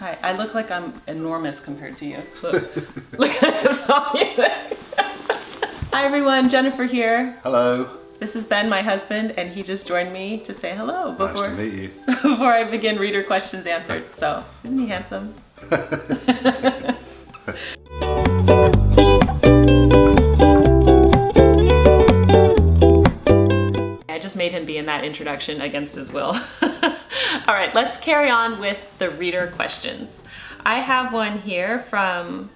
Hi, I look like I'm enormous compared to you. Look at this on you. Hi everyone, Jennifer here. Hello. This is Ben, my husband, and he just joined me to say hello before, Nice to meet you. before I begin reader questions answered. So, isn't he handsome? I just made him be in that introduction against his will. All right, let's carry on with the reader questions. I have one here from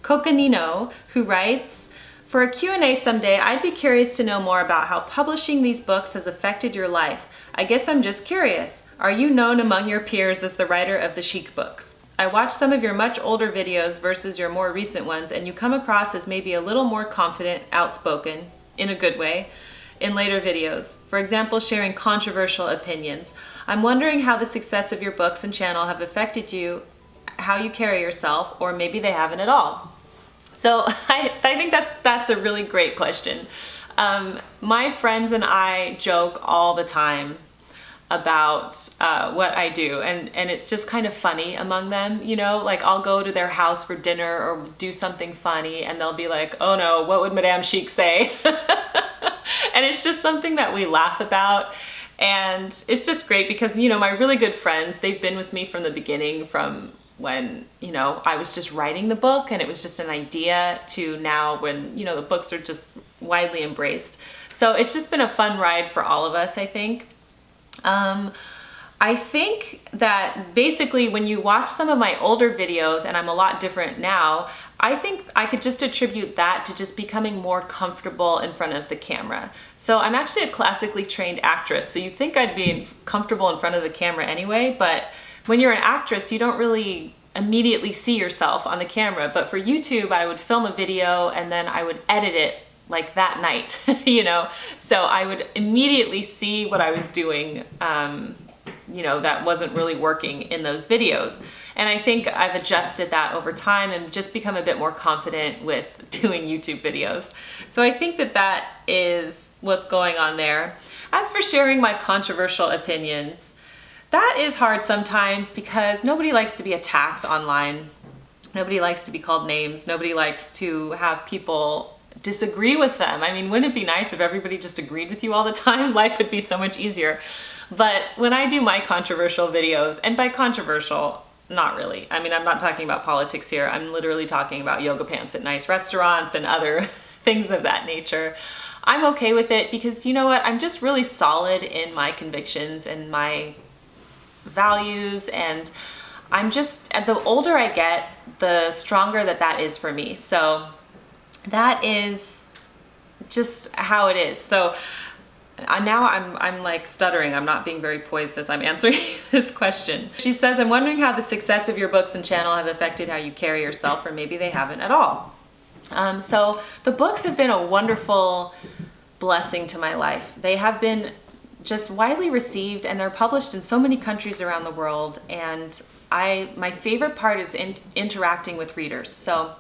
Cocanino, who writes, for a Q&A someday, I'd be curious to know more about how publishing these books has affected your life. I guess I'm just curious. Are you known among your peers as the writer of the Chic books? I watched some of your much older videos versus your more recent ones, and you come across as maybe a little more confident, outspoken, in a good way, in later videos. For example, sharing controversial opinions. I'm wondering how the success of your books and channel have affected you, how you carry yourself, or maybe they haven't at all. So I think that's a really great question. My friends and I joke all the time about what I do, and it's just kind of funny among them, you know, like I'll go to their house for dinner or do something funny and they'll be like, oh no, what would Madame Chic say? And it's just something that we laugh about. And it's just great because, you know, my really good friends, they've been with me from the beginning, from when, you know, I was just writing the book and it was just an idea to now when, you know, the books are just widely embraced. So it's just been a fun ride for all of us, I think. I think that basically when you watch some of my older videos, and I'm a lot different now, I think I could just attribute that to just becoming more comfortable in front of the camera. So I'm actually a classically trained actress, so you'd think I'd be comfortable in front of the camera anyway, but when you're an actress, you don't really immediately see yourself on the camera. But for YouTube, I would film a video and then I would edit it like that night, you know? So I would immediately see what I was doing, you know, that wasn't really working in those videos. And I think I've adjusted that over time and just become a bit more confident with doing YouTube videos. So I think that that is what's going on there. As for sharing my controversial opinions, that is hard sometimes because nobody likes to be attacked online. Nobody likes to be called names. Nobody likes to have people disagree with them. I mean, wouldn't it be nice if everybody just agreed with you all the time? Life would be so much easier. But when I do my controversial videos, and by controversial, not really. I mean, I'm not talking about politics here. I'm literally talking about yoga pants at nice restaurants and other things of that nature. I'm okay with it because, you know what, I'm just really solid in my convictions and my values, and I'm just, the older I get, the stronger that is for me. So that is just how it is. So now I'm like stuttering. I'm not being very poised as I'm answering this question. She says, I'm wondering how the success of your books and channel have affected how you carry yourself, or maybe they haven't at all. So the books have been a wonderful blessing to my life. They have been just widely received and they're published in so many countries around the world. And my favorite part is interacting with readers. So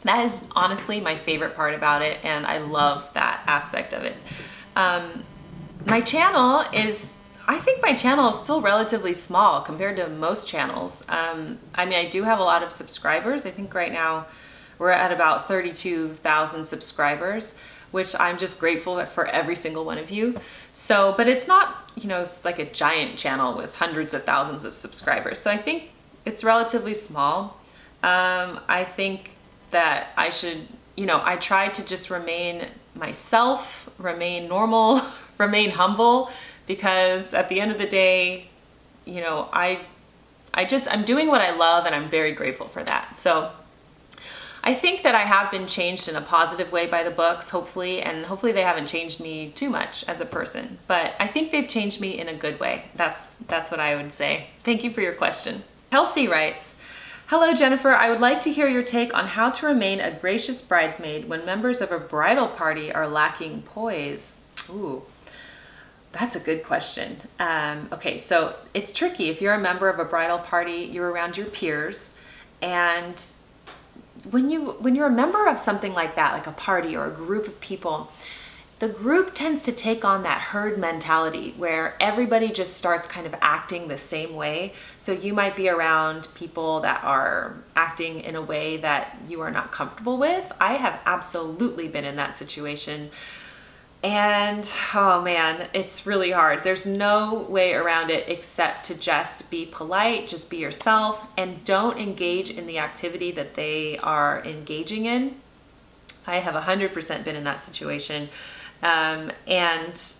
that is honestly my favorite part about it, and I love that aspect of it. My channel is, I think my channel is still relatively small compared to most channels. I mean, I do have a lot of subscribers. I think right now we're at about 32,000 subscribers, which I'm just grateful for every single one of you. So, but it's not, you know, it's like a giant channel with hundreds of thousands of subscribers. So I think it's relatively small. I think that I should, you know, I try to just remain myself, remain normal, remain humble, because at the end of the day, you know, I'm doing what I love and I'm very grateful for that. So I think that I have been changed in a positive way by the books, hopefully, and hopefully they haven't changed me too much as a person, but I think they've changed me in a good way. That's what I would say. Thank you for your question. Kelsey writes, hello Jennifer, I would like to hear your take on how to remain a gracious bridesmaid when members of a bridal party are lacking poise. Ooh, that's a good question. Okay, so it's tricky. If you're a member of a bridal party, you're around your peers, and when you're a member of something like that, like a party or a group of people, the group tends to take on that herd mentality where everybody just starts kind of acting the same way. So you might be around people that are acting in a way that you are not comfortable with. I have absolutely been in that situation. And oh man, it's really hard. There's no way around it except to just be polite, just be yourself, and don't engage in the activity that they are engaging in. I have 100% been in that situation. And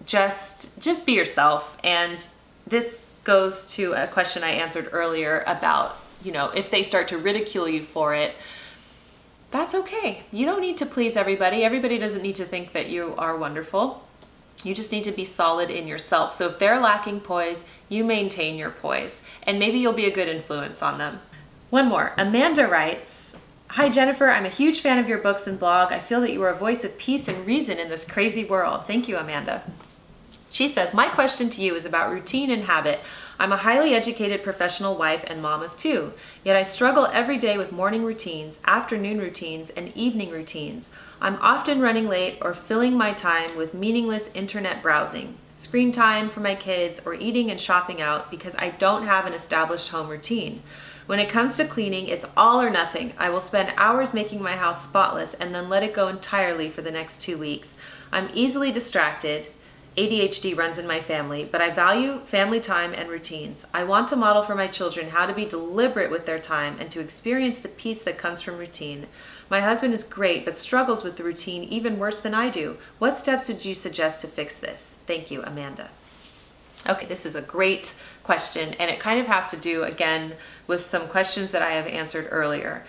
just be yourself. And this goes to a question I answered earlier about, if they start to ridicule you for it, that's okay. You don't need to please everybody. Everybody doesn't need to think that you are wonderful. You just need to be solid in yourself. So if they're lacking poise, you maintain your poise, and maybe you'll be a good influence on them. One more. Amanda writes, "Hi Jennifer, I'm a huge fan of your books and blog. I feel that you are a voice of peace and reason in this crazy world." Thank you, Amanda. She says, "My question to you is about routine and habit. I'm a highly educated professional wife and mom of 2, yet I struggle every day with morning routines, afternoon routines, and evening routines. I'm often running late or filling my time with meaningless internet browsing, screen time for my kids, or eating and shopping out because I don't have an established home routine. When it comes to cleaning, it's all or nothing. I will spend hours making my house spotless and then let it go entirely for the next 2 weeks. I'm easily distracted. ADHD runs in my family, but I value family time and routines. I want to model for my children how to be deliberate with their time and to experience the peace that comes from routine. My husband is great, but struggles with the routine even worse than I do. What steps would you suggest to fix this? Thank you, Amanda." Okay, this is a great question, and it kind of has to do, again, with some questions that I have answered earlier.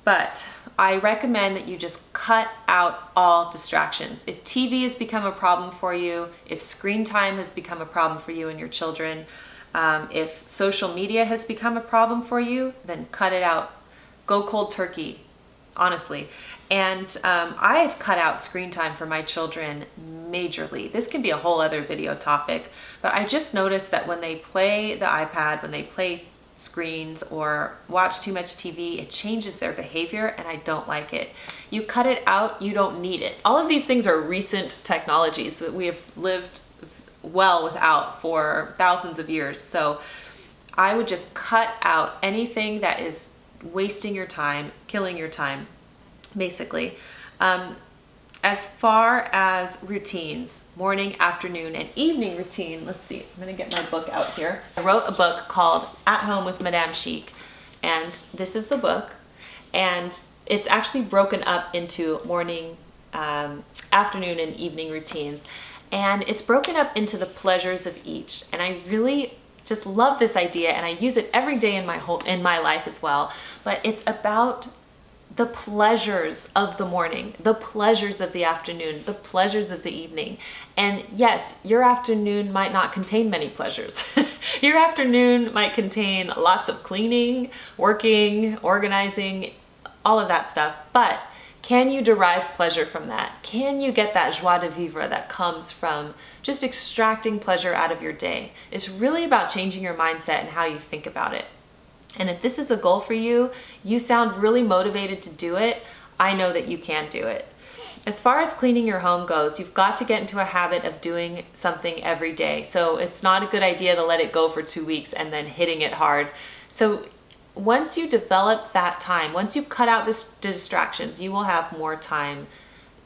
But I recommend that you just cut out all distractions. If TV has become a problem for you, if screen time has become a problem for you and your children, if social media has become a problem for you, then cut it out. Go cold turkey, honestly. And I've cut out screen time for my children majorly. This can be a whole other video topic, but I just noticed that when they play the iPad, when they play screens or watch too much TV, it changes their behavior, and I don't like it. You cut it out, you don't need it. All of these things are recent technologies that we have lived well without for thousands of years. So I would just cut out anything that is wasting your time, killing your time, basically. As far as routines, morning, afternoon, and evening routine, let's see, I'm gonna get my book out here. I wrote a book called At Home with Madame Chic, and this is the book, and it's actually broken up into morning, afternoon, and evening routines, and it's broken up into the pleasures of each, and I really just love this idea, and I use it every day in my life as well, but it's about the pleasures of the morning, the pleasures of the afternoon, the pleasures of the evening. And yes, your afternoon might not contain many pleasures. Your afternoon might contain lots of cleaning, working, organizing, all of that stuff. But can you derive pleasure from that? Can you get that joie de vivre that comes from just extracting pleasure out of your day? It's really about changing your mindset and how you think about it. And if this is a goal for you, you sound really motivated to do it, I know that you can do it. As far as cleaning your home goes, you've got to get into a habit of doing something every day. So it's not a good idea to let it go for 2 weeks and then hitting it hard. So once you develop that time, once you cut out the distractions, you will have more time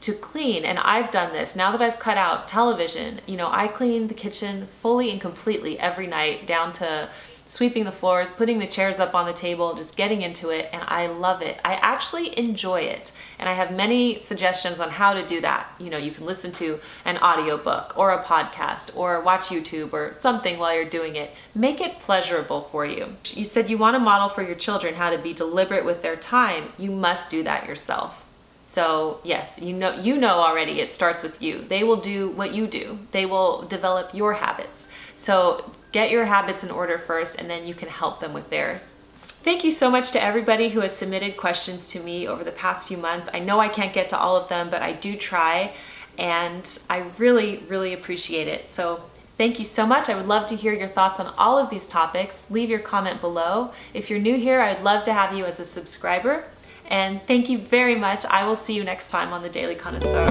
to clean. And I've done this. Now that I've cut out television, I clean the kitchen fully and completely every night, down to sweeping the floors, putting the chairs up on the table, just getting into it, and I love it. I actually enjoy it, and I have many suggestions on how to do that. You can listen to an audiobook or a podcast or watch YouTube or something while you're doing it. Make it pleasurable for you. You said you want to model for your children how to be deliberate with their time. You must do that yourself. So yes, you know already it starts with you. They will do what you do. They will develop your habits. So get your habits in order first, and then you can help them with theirs. Thank you so much to everybody who has submitted questions to me over the past few months. I know I can't get to all of them, but I do try, and I really, really appreciate it. So thank you so much. I would love to hear your thoughts on all of these topics. Leave your comment below. If you're new here, I'd love to have you as a subscriber. And thank you very much. I will see you next time on the Daily Connoisseur.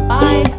Bye.